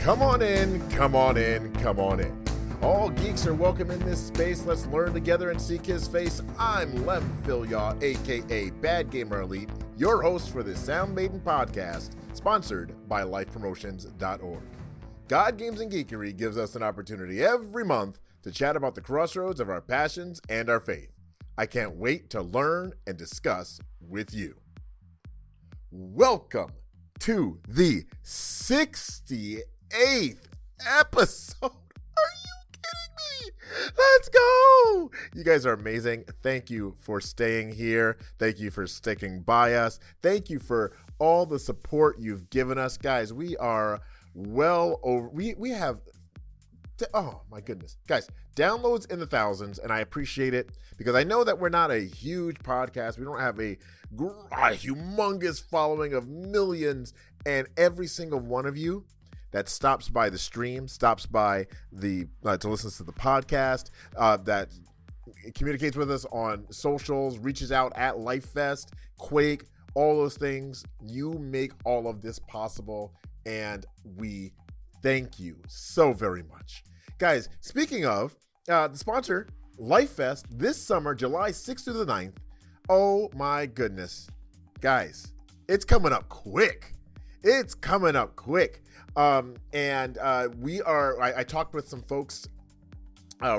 Come on in, come on in, come on in. All geeks are welcome in this space. Let's learn together and seek his face. I'm Lem Philyaw, aka Bad Gamer Elite, your host for the Sound Maiden podcast, sponsored by lifepromotions.org. God Games and Geekery gives us an opportunity every month to chat about the crossroads of our passions and our faith. I can't wait to learn and discuss with you. Welcome to the 68th episode. Are you kidding me? Let's go. You guys are amazing. Thank you for staying here. Thank you for sticking by us. Thank you for all the support you've given us. Guys, we are well over, we have, oh my goodness. Guys, downloads in the thousands, and I appreciate it because I know that we're not a huge podcast. We don't have a humongous following of millions, and every single one of you that stops by the stream, stops by the to listen to the podcast, that communicates with us on socials, reaches out at LifeFest, Quake, all those things. You make all of this possible, and we thank you so very much. Guys, speaking of the sponsor, LifeFest, this summer, July 6th through the 9th. Oh my goodness. Guys, it's coming up quick. It's coming up quick. I talked with some folks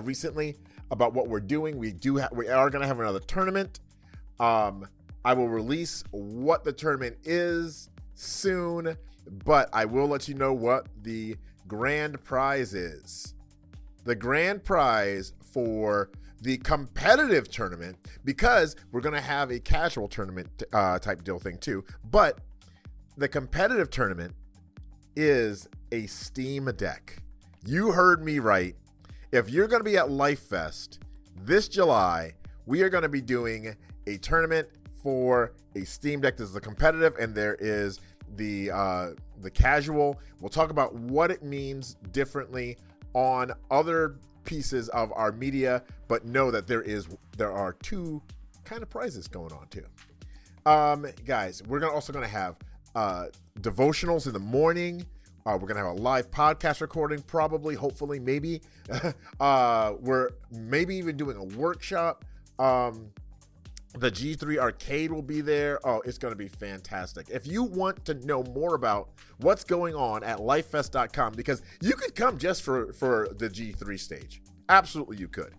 recently about what we're doing. We are going to have another tournament. I will release what the tournament is soon, but I will let you know what the grand prize is. The grand prize for the competitive tournament, because we're going to have a casual tournament type deal thing too, but the competitive tournament is a Steam Deck. You heard me right. If you're going to be at LifeFest this July, we are going to be doing a tournament for a Steam Deck. This is the competitive, and there is the casual. We'll talk about what it means differently on other pieces of our media, but know that there are two kind of prizes going on too. Guys, we're also going to have devotionals in the morning. We're going to have a live podcast recording, probably, hopefully, maybe. We're maybe even doing a workshop. The G3 arcade will be there. Oh, it's going to be fantastic. If you want to know more about what's going on at lifefest.com, because you could come just for the G3 stage. Absolutely, you could.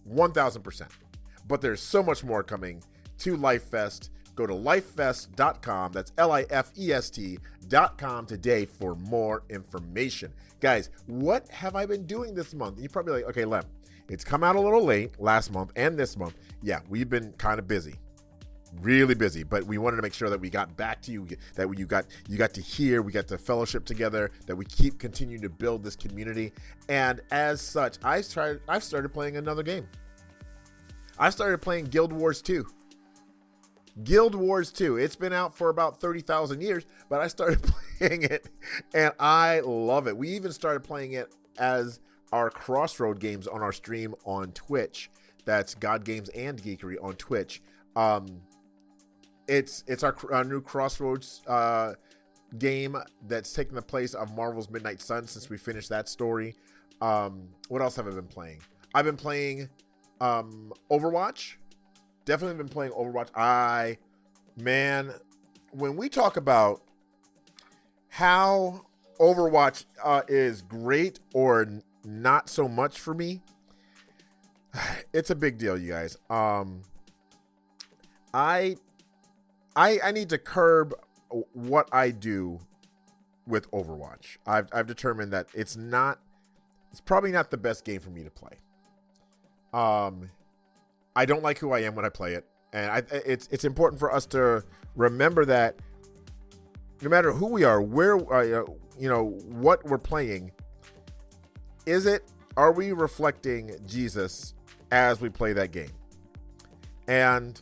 1,000%. But there's so much more coming to LifeFest. Go to lifefest.com. That's LIFEST.com today for more information. Guys, what have I been doing this month? You're probably like, okay, Lem, it's come out a little late last month and this month. Yeah, we've been kind of busy, really busy, but we wanted to make sure that we got back to you, that you got to hear, we got to fellowship together, that we keep continuing to build this community. And as such, I've started playing another game. I started playing Guild Wars 2. Guild Wars 2. It's been out for about 30,000 years, but I started playing it and I love it. We even started playing it as our Crossroad games on our stream on Twitch. That's God Games and Geekery on Twitch. It's our new Crossroads game that's taking the place of Marvel's Midnight Sun since we finished that story. What else have I been playing? I've been playing Overwatch. Definitely been playing Overwatch. When we talk about how Overwatch is great or not so much for me, it's a big deal, you guys. I need to curb what I do with Overwatch. I've determined that it's probably not the best game for me to play. I don't like who I am when I play it, and it's important for us to remember that no matter who we are, where what we're playing, are we reflecting Jesus as we play that game? And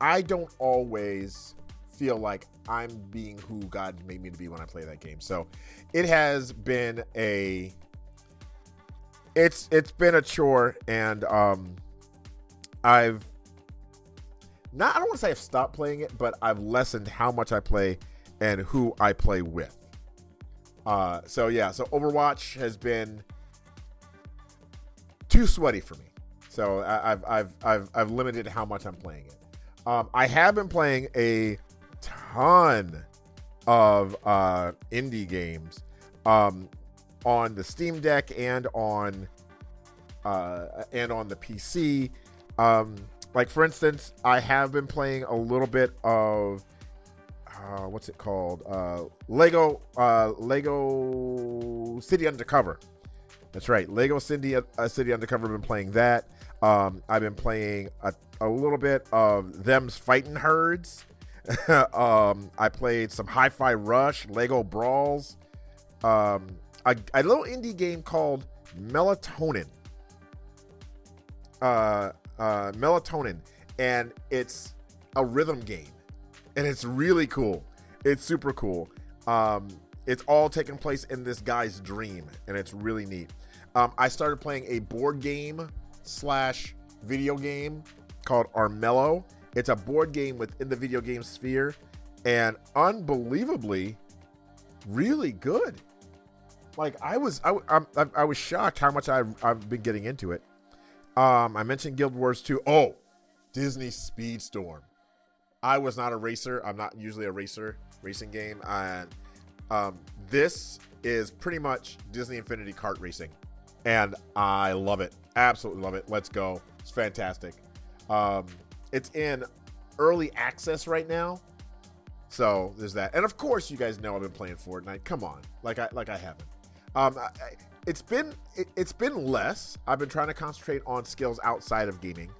I don't always feel like I'm being who God made me to be when I play that game. So it has been it's been a chore, and I don't want to say I've stopped playing it, but I've lessened how much I play and who I play with. So Overwatch has been too sweaty for me. So I've limited how much I'm playing it. I have been playing a ton of indie games on the Steam Deck and on the PC. Like for instance, I have been playing a little bit of what's it called? Lego City Undercover. That's right, Lego City Undercover. I've been playing that. I've been playing a little bit of Them's Fighting Herds. I played some Hi-Fi Rush, Lego Brawls, a little indie game called Melatonin. Melatonin, and it's a rhythm game, and it's really cool. It's super cool. It's all taking place in this guy's dream, and it's really neat. I started playing a board game / video game called Armello. It's a board game within the video game sphere, and unbelievably really good. Like I was shocked how much I've been getting into it. I mentioned Guild Wars 2. Oh, Disney Speedstorm. I was not a racer. I'm not usually a racing game, and this is pretty much Disney Infinity Kart Racing, and I love it. Absolutely love it. Let's go. It's fantastic. It's in early access right now, so there's that. And of course, you guys know I've been playing Fortnite. Come on, like I haven't. It's been less. I've been trying to concentrate on skills outside of gaming.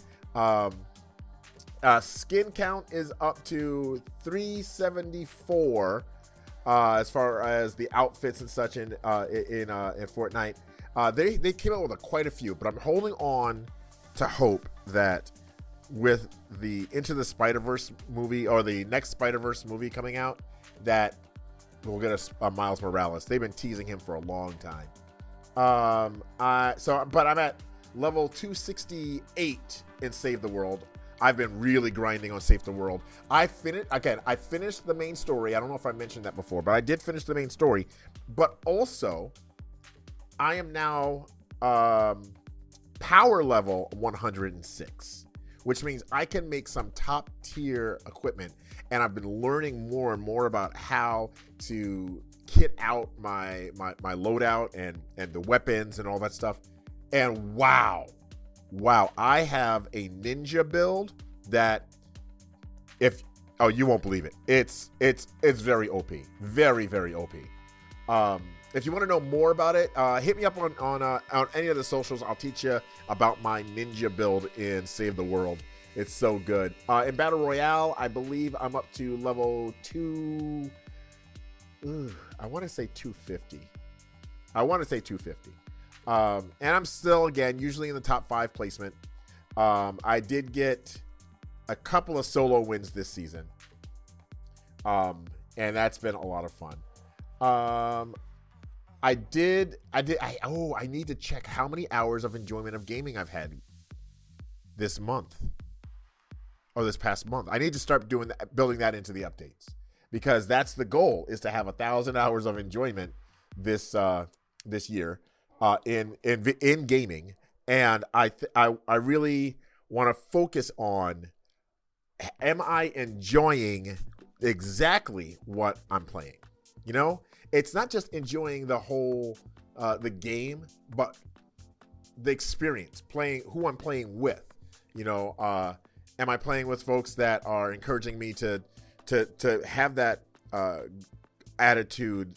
Skin count is up to 374 as far as the outfits and such in Fortnite. They came out with quite a few, but I'm holding on to hope that with the Into the Spider-Verse movie, or the next Spider-Verse movie coming out, that we'll get a Miles Morales. They've been teasing him for a long time. But I'm at level 268 in Save the World. I've been really grinding on Save the World. I finished the main story. I don't know if I mentioned that before, but I did finish the main story. But also, I am now power level 106, which means I can make some top tier equipment. And I've been learning more and more about how to kit out my loadout and the weapons and all that stuff. And wow, I have a ninja build that you won't believe it. It's very OP, very, very OP. If you want to know more about it, hit me up on any of the socials. I'll teach you about my ninja build in Save the World. It's so good. In Battle Royale, I believe I'm up to level 2. I want to say 250. And I'm still, again, usually in the top 5 placement. I did get a couple of solo wins this season. And that's been a lot of fun. I need to check how many hours of enjoyment of gaming I've had this month. Or this past month. I need to start building that into the updates, because that's the goal, is to have 1,000 hours of enjoyment this year in gaming. And I really want to focus on, am I enjoying exactly what I'm playing? You know, it's not just enjoying the whole the game, but the experience, playing who I'm playing with. You know, am I playing with folks that are encouraging me to have that attitude,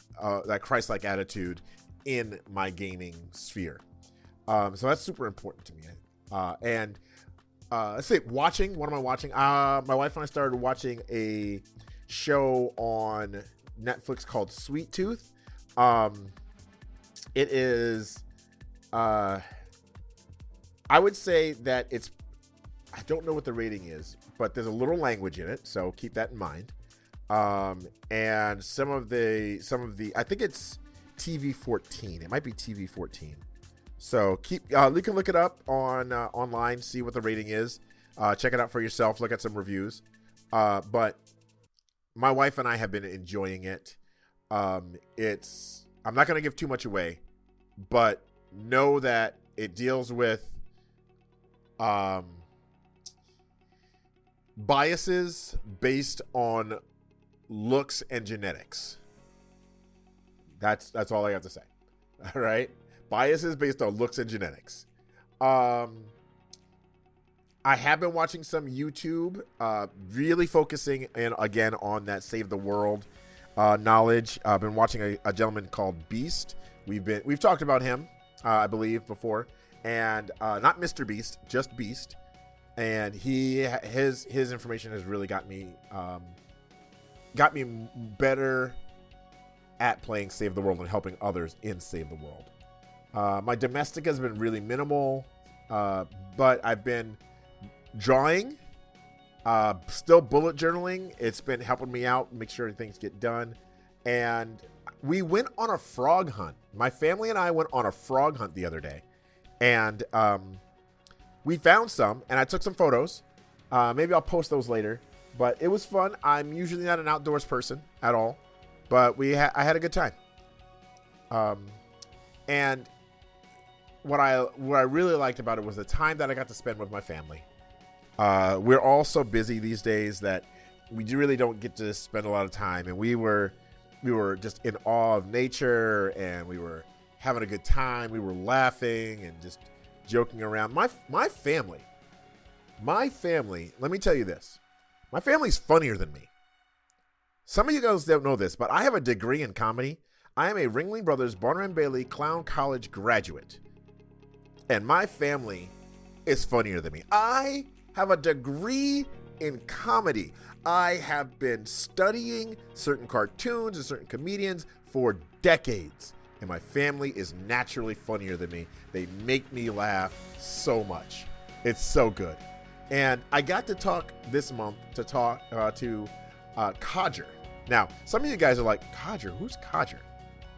that Christ-like attitude in my gaming sphere? So that's super important to me. And let's say watching. What am I watching? My wife and I started watching a show on Netflix called Sweet Tooth. It is, I would say that it's, I don't know what the rating is, but there's a little language in it, so keep that in mind. And some of the, I think it's TV 14. It might be TV 14. So you can look it up on online, see what the rating is. Check it out for yourself. Look at some reviews. But my wife and I have been enjoying it. It's I'm not going to give too much away, but know that it deals with biases based on looks and genetics. That's all I have to say. All right, biases based on looks and genetics. I have been watching some YouTube, really focusing in again on that Save the World knowledge. I've been watching a gentleman called Beast. We've talked about him, I believe, before, and not Mr. Beast, just Beast. And his information has really got me better at playing Save the World and helping others in Save the World. My domestic has been really minimal, but I've been drawing, still bullet journaling. It's been helping me out, make sure things get done. And we went on a frog hunt. My family and I went on a frog hunt the other day, and we found some, and I took some photos. Maybe I'll post those later, but it was fun. I'm usually not an outdoors person at all, but I had a good time. And what I really liked about it was the time that I got to spend with my family. We're all so busy these days that we really don't get to spend a lot of time, and we were just in awe of nature, and we were having a good time. We were laughing and just joking around. My family, let me tell you this. My family's funnier than me. Some of you guys don't know this, but I have a degree in comedy. I am a Ringling Brothers Barnum and Bailey Clown College graduate. And my family is funnier than me. I have a degree in comedy. I have been studying certain cartoons and certain comedians for decades. And my family is naturally funnier than me. They make me laugh so much. It's so good. And I got to talk this month to CODGER. Now, some of you guys are like, CODGER? Who's CODGER?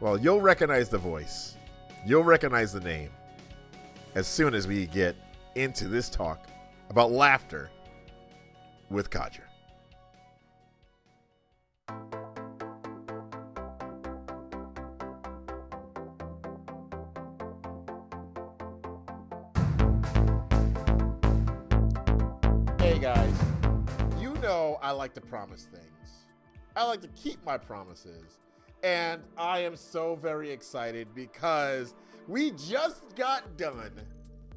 Well, you'll recognize the voice. You'll recognize the name as soon as we get into this talk about laughter with CODGER. Hey guys, you know I like to promise things. I like to keep my promises. And I am so very excited because we just got done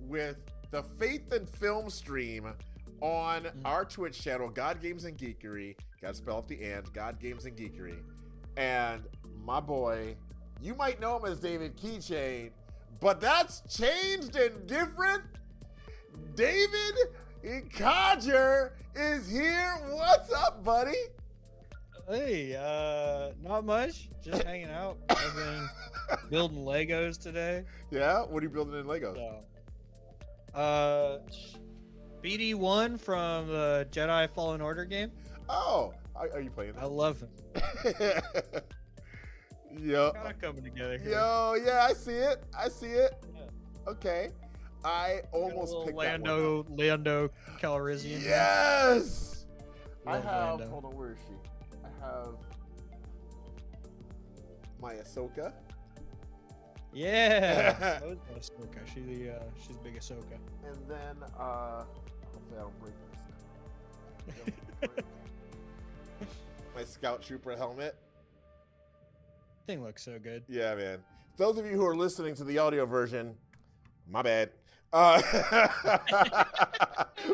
with the Faith and Film stream on our Twitch channel, God Games and Geekery. Gotta spell out the and, God Games and Geekery. And my boy, you might know him as David Keychain, but that's changed and different. David CODGER is here. What's up, buddy? Hey, not much. Just hanging out. I've been building Legos today. Yeah? What are you building in Legos? So, BD1 from the Jedi Fallen Order game. Oh, are you playing that? I love him. Yo. Kind of coming together here. Yo, yeah, I see it. Yeah. Okay. I Got almost a picked Lando, that one. Lando Calrissian. Yes! Love I have, Lando. hold on, where is she? I have my Ahsoka. Yeah. That was Ahsoka. She's big Ahsoka. And then, hopefully I don't break this. My Scout Trooper helmet. Thing looks so good. Yeah, man. Those of you who are listening to the audio version, my bad.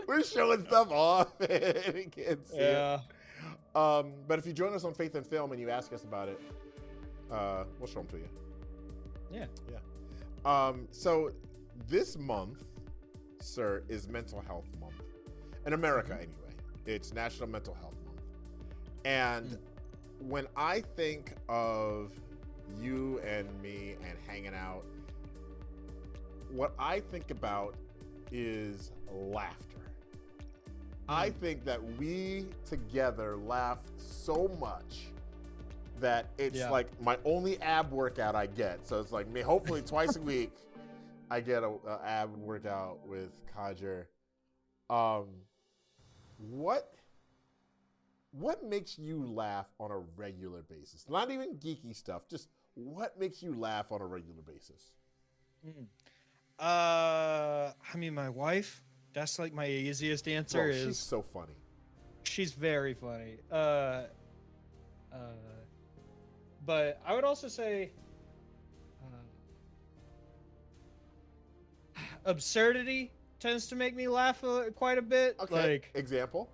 We're showing stuff off and you can't see it. But if you join us on Faith and Film and you ask us about it, we'll show them to you. Yeah. So this month, sir, is Mental Health Month. In America, anyway. It's National Mental Health Month. And when I think of you and me and hanging out, what I think about is laughter. I think that we together laugh so much that it's like my only ab workout I get. So it's like me, hopefully twice a week, I get a ab workout with CODGER. What makes you laugh on a regular basis? Not even geeky stuff. Just what makes you laugh on a regular basis? I mean, my wife. That's like my easiest answer. Bro, she's so funny. She's very funny. But I would also say absurdity tends to make me laugh quite a bit. Okay. Like Example?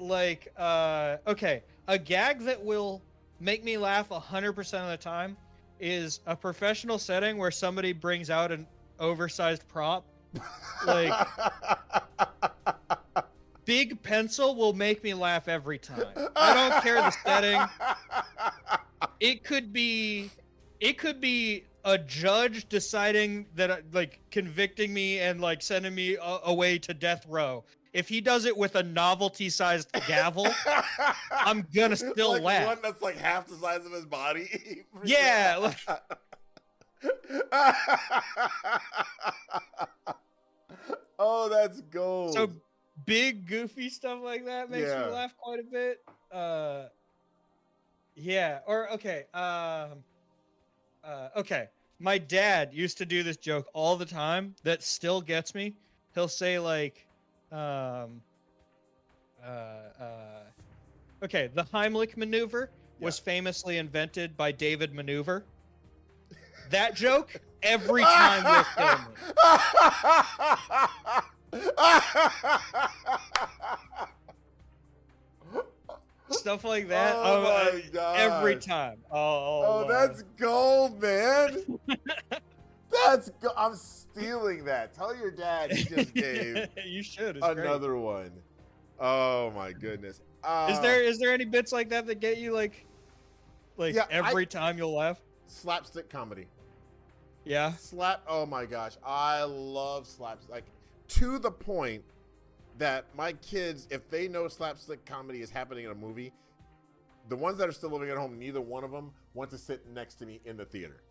Okay, a gag that will make me laugh 100% of the time is a professional setting where somebody brings out an oversized prop. Like, big pencil will make me laugh every time. I don't care the setting. It could be a judge deciding that, like, convicting me and, like, sending me away to death row. If he does it with a novelty-sized gavel, I'm gonna still like laugh. One that's like half the size of his body. Yeah. Oh, that's gold. So big, goofy stuff like that makes me laugh quite a bit. Yeah. Or okay. Okay. My dad used to do this joke all the time that still gets me. He'll say like, okay, the Heimlich maneuver was famously invented by David Maneuver. That joke, every time will kill me. Stuff like that. Oh my God. Every time. Oh, that's gold, man. I'm stealing that. Tell your dad you just gave you should. It's another great. one. Oh my goodness. Is there any bits like that that get you like every time you'll laugh? Slapstick comedy. Yeah. Oh my gosh, I love slapstick. Like, to the point that my kids, if they know slapstick comedy is happening in a movie, the ones that are still living at home, neither one of them want to sit next to me in the theater.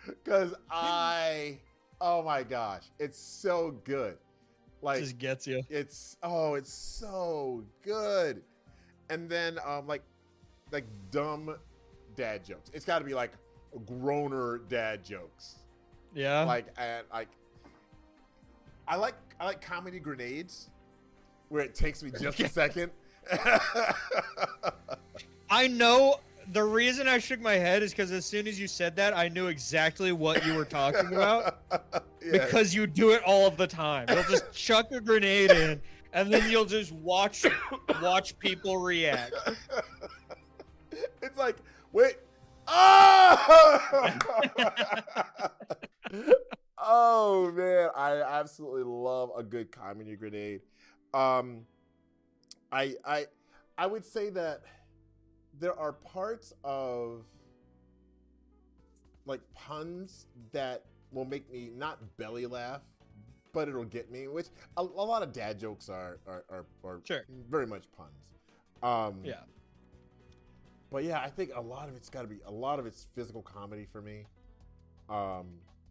Because oh my gosh, it's so good. Like, just gets you. It's so good. And then like dumb dad jokes. It's got to be like groaner dad jokes. Yeah. I like comedy grenades where it takes me just a second. I know the reason I shook my head is because as soon as you said that, I knew exactly what you were talking about. Because you do it all of the time. You'll just chuck a grenade in, and then you'll just watch people react. It's like, wait. Oh! Oh man, I absolutely love a good comedy grenade. I would say that there are parts of like puns that will make me not belly laugh, but it'll get me, which a lot of dad jokes are Sure. very much puns. Yeah. But yeah, I think a lot of it's physical comedy for me.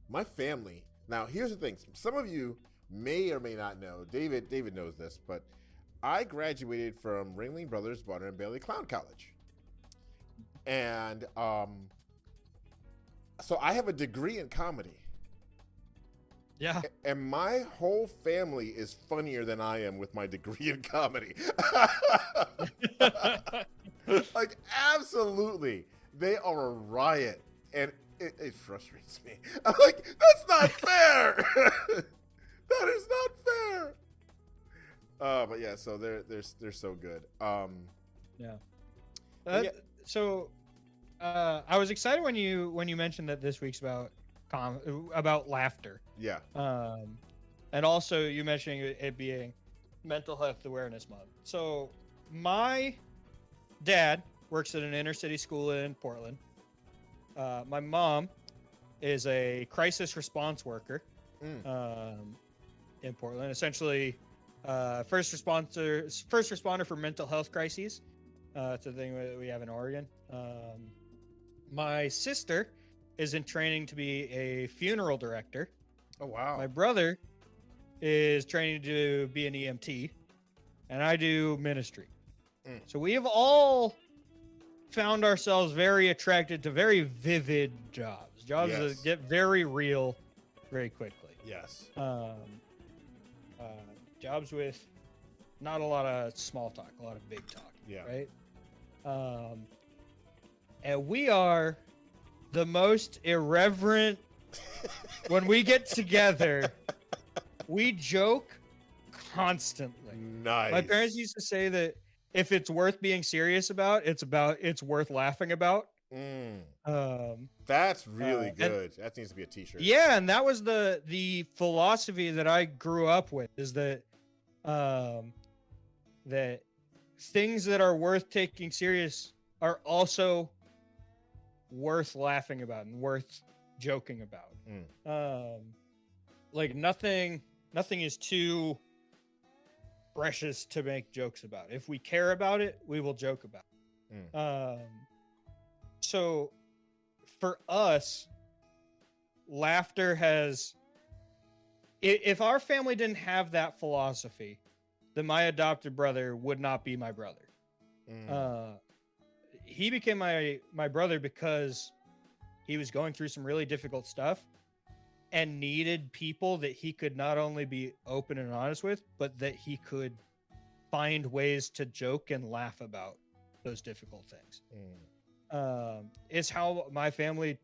My family. Now, here's the thing. Some of you may or may not know. David knows this, but I graduated from Ringling Brothers Bonner and Bailey Clown College. And so I have a degree in comedy. Yeah. And my whole family is funnier than I am with my degree in comedy. Like, absolutely. They are a riot. And it frustrates me. I'm like, that's not fair. That is not fair. But yeah, so they're so good. Yeah. So, I was excited when you mentioned that this week's about laughter. Yeah. And also you mentioning it being Mental Health Awareness Month. So my dad works at an inner city school in Portland. My mom is a crisis response worker in Portland. Essentially, first responder for mental health crises. It's a thing that we have in Oregon. My sister is in training to be a funeral director. Oh, wow. My brother is training to be an EMT, and I do ministry. So we have all found ourselves very attracted to very vivid jobs. Jobs Yes. that get very real very quickly. Yes. Jobs with not a lot of small talk, a lot of big talk. Yeah. Right. And we are the most irreverent. When we get together, we joke constantly. Nice. My parents used to say that if it's worth being serious about, it's worth laughing about. That's really and- good. That needs to be a t-shirt. Yeah, and that was the philosophy that I grew up with, is that that things that are worth taking serious are also worth laughing about and worth joking about. Like nothing is too precious to make jokes about. If we care about it, we will joke about it. So for us, laughter has, if our family didn't have that philosophy, then my adopted brother would not be my brother. He became my brother because he was going through some really difficult stuff and needed people that he could not only be open and honest with, but that he could find ways to joke and laugh about those difficult things. It's how my family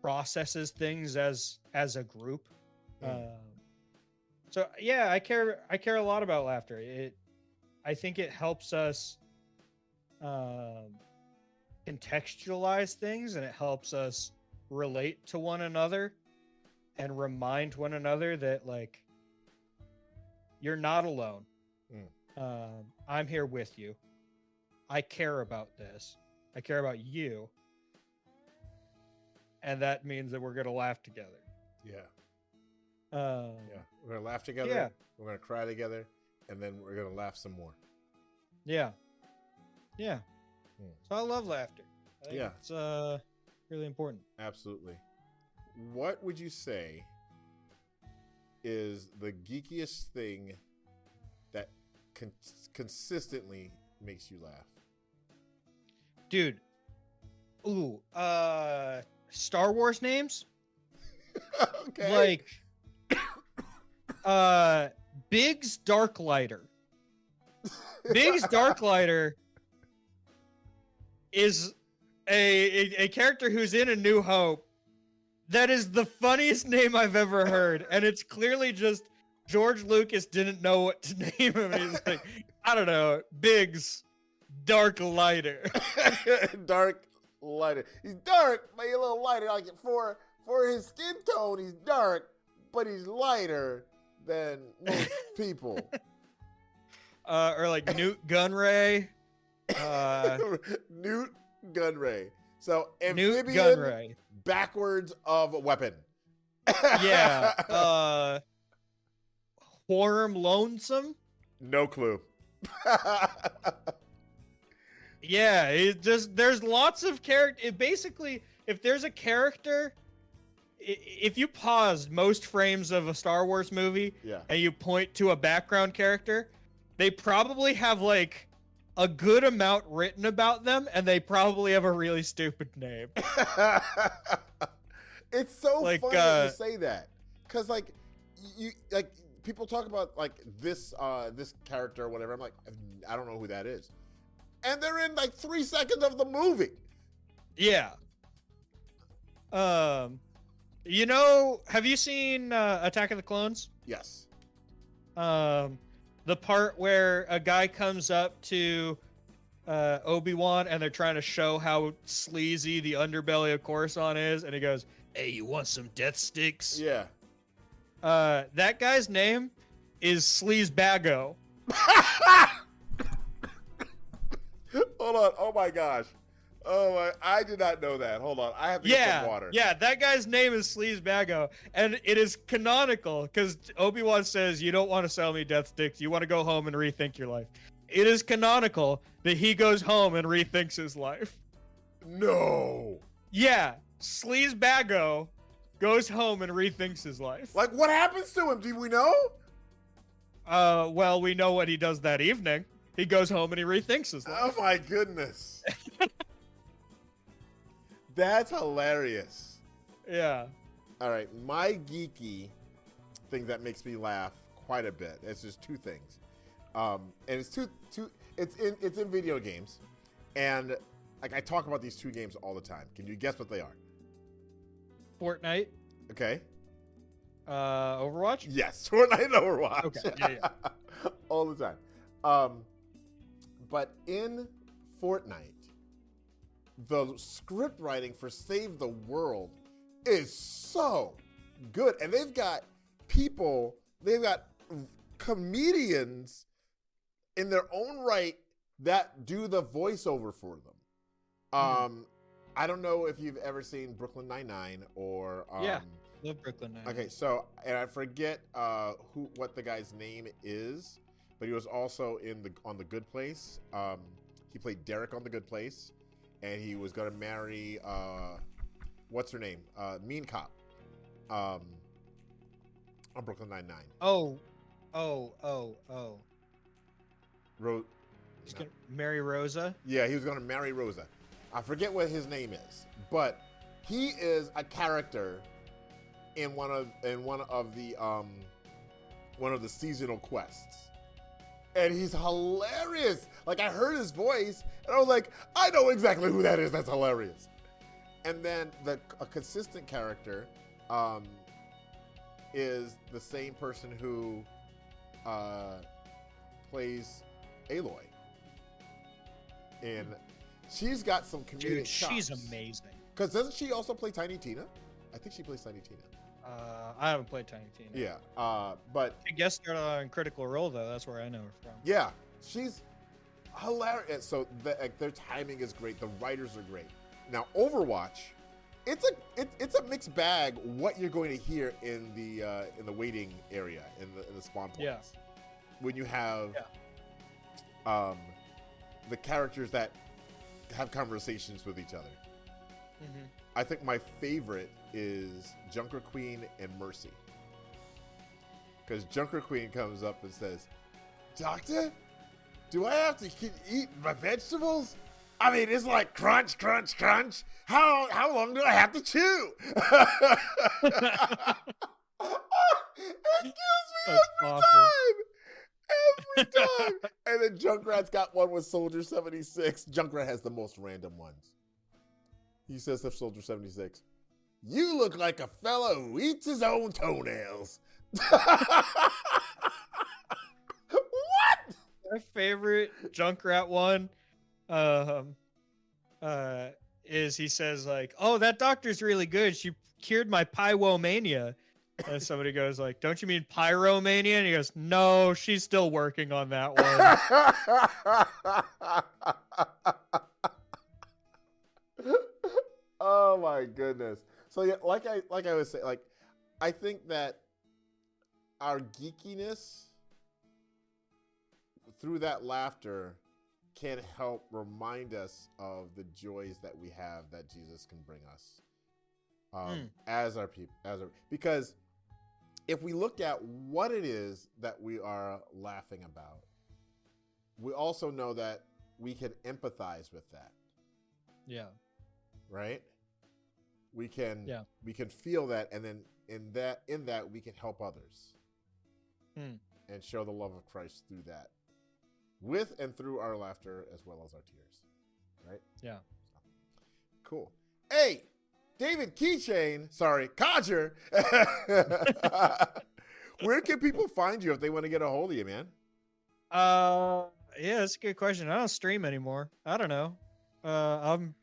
processes things as a group. So yeah, I care a lot about laughter. I think it helps us contextualize things, and it helps us relate to one another and remind one another that, like, you're not alone. I'm here with you. I care about this. I care about you. And that means that we're going to laugh together. Yeah. Yeah. We're going to laugh together. Yeah. We're going to cry together. And then we're going to laugh some more. Yeah. Yeah. So I love laughter. I think Yeah. It's really important. Absolutely. What would you say is the geekiest thing that consistently makes you laugh? Dude. Ooh, Star Wars names? Okay. Like Biggs Darklighter. Biggs Darklighter is a character who's in A New Hope. That is the funniest name I've ever heard, and it's clearly just George Lucas didn't know what to name him. And he's like, I don't know, Biggs Darklighter. Darklighter. He's dark, but he's a little lighter. Like for his skin tone, he's dark, but he's lighter than most people. Or like Newt Gunray. Newt Gunray. So Newt amphibian Gunray. backwards of weapon. Yeah. Worm Lonesome. No clue. Yeah, it just, there's lots of character. Basically, if there's a character, if you paused most frames of a Star Wars movie, Yeah. and you point to a background character, they probably have like a good amount written about them, and they probably have a really stupid name. It's so Like, funny that you say that, because like you like people talk about like this character or whatever. I'm like, I don't know who that is, and they're in like 3 seconds of the movie. Yeah. You know, have you seen Attack of the Clones? Yes. The part where a guy comes up to Obi-Wan and they're trying to show how sleazy the underbelly of Coruscant is, and he goes, "Hey, you want some death sticks?" Yeah. That guy's name is Sleazebago. Hold on. Oh my gosh. Oh my! I did not know that. Hold on. I have to get some water. Yeah, that guy's name is Sleazebago, and it is canonical because Obi-Wan says, "You don't want to sell me death sticks. You want to go home and rethink your life." It is canonical that he goes home and rethinks his life. No. Yeah, Sleazebago goes home and rethinks his life. Like, what happens to him? Do we know? Well, we know what he does that evening. He goes home and he rethinks his life. Oh my goodness. That's hilarious. Yeah. All right, my geeky thing that makes me laugh quite a bit. It's just two things, and it's two. It's in video games, and like I talk about these two games all the time. Can you guess what they are? Fortnite. Okay. Overwatch. Yes, Fortnite and Overwatch. Okay. Yeah. all the time. But in Fortnite, the script writing for Save the World is so good. And they've got comedians in their own right that do the voiceover for them. I don't know if you've ever seen Brooklyn Nine-Nine or... yeah, love Brooklyn Nine-Nine. Okay, so, and I forget what the guy's name is, but he was also on The Good Place. He played Derek on The Good Place, and he was going to marry, what's her name? Mean Cop on Brooklyn Nine-Nine. Oh. He's going to marry Rosa? Yeah, he was going to marry Rosa. I forget what his name is, but he is a character in one of the seasonal quests, and he's hilarious. Like, I heard his voice, and I was like, I know exactly who that is. That's hilarious. And then a consistent character is the same person who plays Aloy, and she's got some comedic chops. She's amazing. Because doesn't she also play Tiny Tina? I think she plays Tiny Tina. I haven't played Tiny Tina. Yeah, but I guess they're on Critical Role though. That's where I know her from. Yeah, she's hilarious. So their timing is great. The writers are great. Now Overwatch, it's a mixed bag. What you're going to hear in the waiting area in the spawn points. Yeah. When you have the characters that have conversations with each other. Mm-hmm. I think my favorite is Junker Queen and Mercy. Because Junker Queen comes up and says, "Doctor, do I have to eat my vegetables? I mean, it's like crunch, crunch, crunch. How long do I have to chew?" It kills me every time. Every time. And then Junkrat's got one with Soldier 76. Junkrat has the most random ones. He says to Soldier 76, "You look like a fella who eats his own toenails." What? My favorite Junkrat one is he says like, "Oh, that doctor's really good. She cured my pyromania." And somebody goes like, "Don't you mean pyromania?" And he goes, "No, she's still working on that one." Oh my goodness. So yeah, like I was saying, like I think that our geekiness through that laughter can help remind us of the joys that we have that Jesus can bring us as our people, because if we look at what it is that we are laughing about, we also know that we can empathize with that. Yeah. Right? We can feel that, and then in that we can help others and show the love of Christ through that, with and through our laughter as well as our tears. Right? Yeah. Cool. Hey, David CODGER. Where can people find you if they want to get a hold of you, man? Yeah, that's a good question. I don't stream anymore. I don't know. I'm.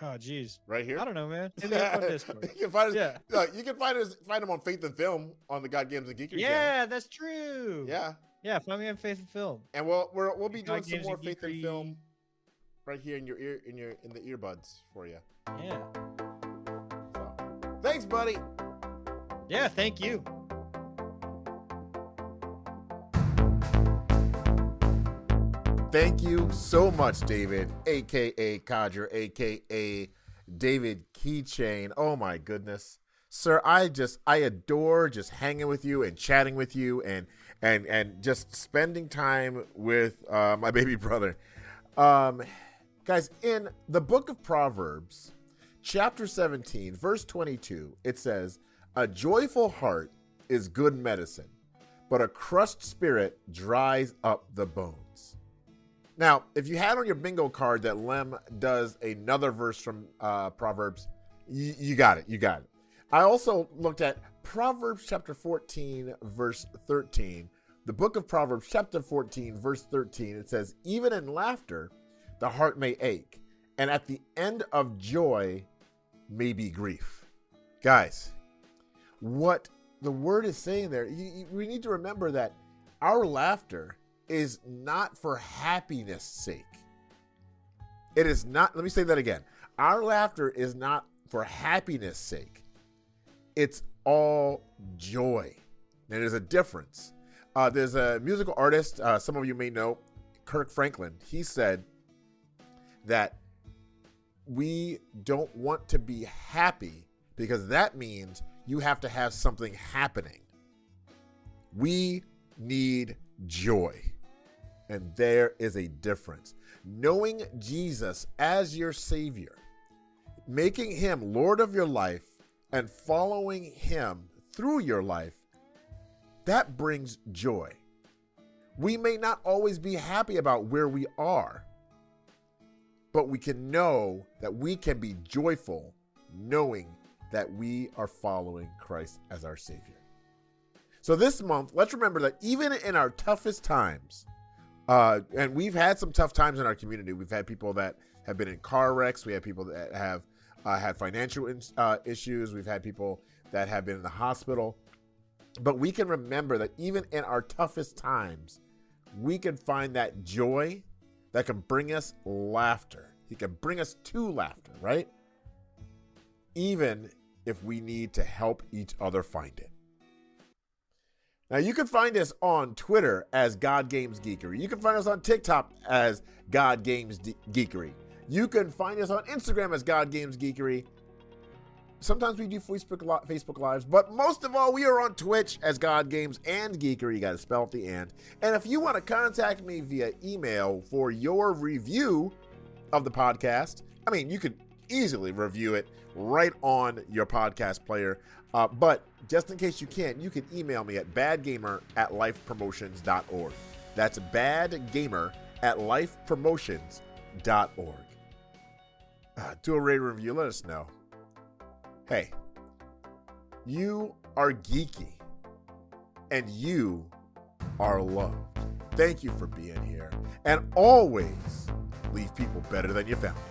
Oh, geez. Right here? I don't know, man. Hit me up on Discord. You can find us, you can find him on Faith and Film on the God Games and Geekery channel. Yeah, that's true. Yeah. Yeah, find me on Faith and Film. And we'll be doing God some Games more and Faith and Geekery. Film right here in your ear, in the earbuds for you. Yeah. So, thanks, buddy. Yeah, thank you. Thank you so much, David, a.k.a. CODGER, a.k.a. David Keychain. Oh, my goodness. Sir, I adore just hanging with you and chatting with you and just spending time with my baby brother. Guys, in the book of Proverbs, chapter 17, verse 22, it says, "A joyful heart is good medicine, but a crushed spirit dries up the bones." Now, if you had on your bingo card that Lem does another verse from Proverbs, you got it. You got it. I also looked at Proverbs chapter 14, verse 13. The book of Proverbs chapter 14, verse 13, it says, "Even in laughter, the heart may ache, and at the end of joy may be grief." Guys, what the word is saying there, we need to remember that our laughter is not for happiness' sake. It is not, let me say that again. Our laughter is not for happiness' sake. It's all joy. And there's a difference. There's a musical artist, some of you may know, Kirk Franklin. He said that we don't want to be happy because that means you have to have something happening. We need joy. And there is a difference. Knowing Jesus as your Savior, making him Lord of your life, and following him through your life, that brings joy. We may not always be happy about where we are, but we can know that we can be joyful knowing that we are following Christ as our Savior. So this month, let's remember that even in our toughest times, and we've had some tough times in our community. We've had people that have been in car wrecks. We have people that have had financial issues. We've had people that have been in the hospital. But we can remember that even in our toughest times, we can find that joy that can bring us laughter. He can bring us to laughter, right? Even if we need to help each other find it. Now, you can find us on Twitter as God Games Geekery. You can find us on TikTok as God Games Geekery. You can find us on Instagram as God Games Geekery. Sometimes we do Facebook Lives, but most of all, we are on Twitch as God Games and Geekery. You got to spell out the and. And if you want to contact me via email for your review of the podcast, I mean, you could easily review it right on your podcast player. But just in case you can't, you can email me at badgamer@lifepromotions.org. That's badgamer@lifepromotions.org. Do a rate review. Let us know. Hey, you are geeky and you are loved. Thank you for being here. And always leave people better than you found them.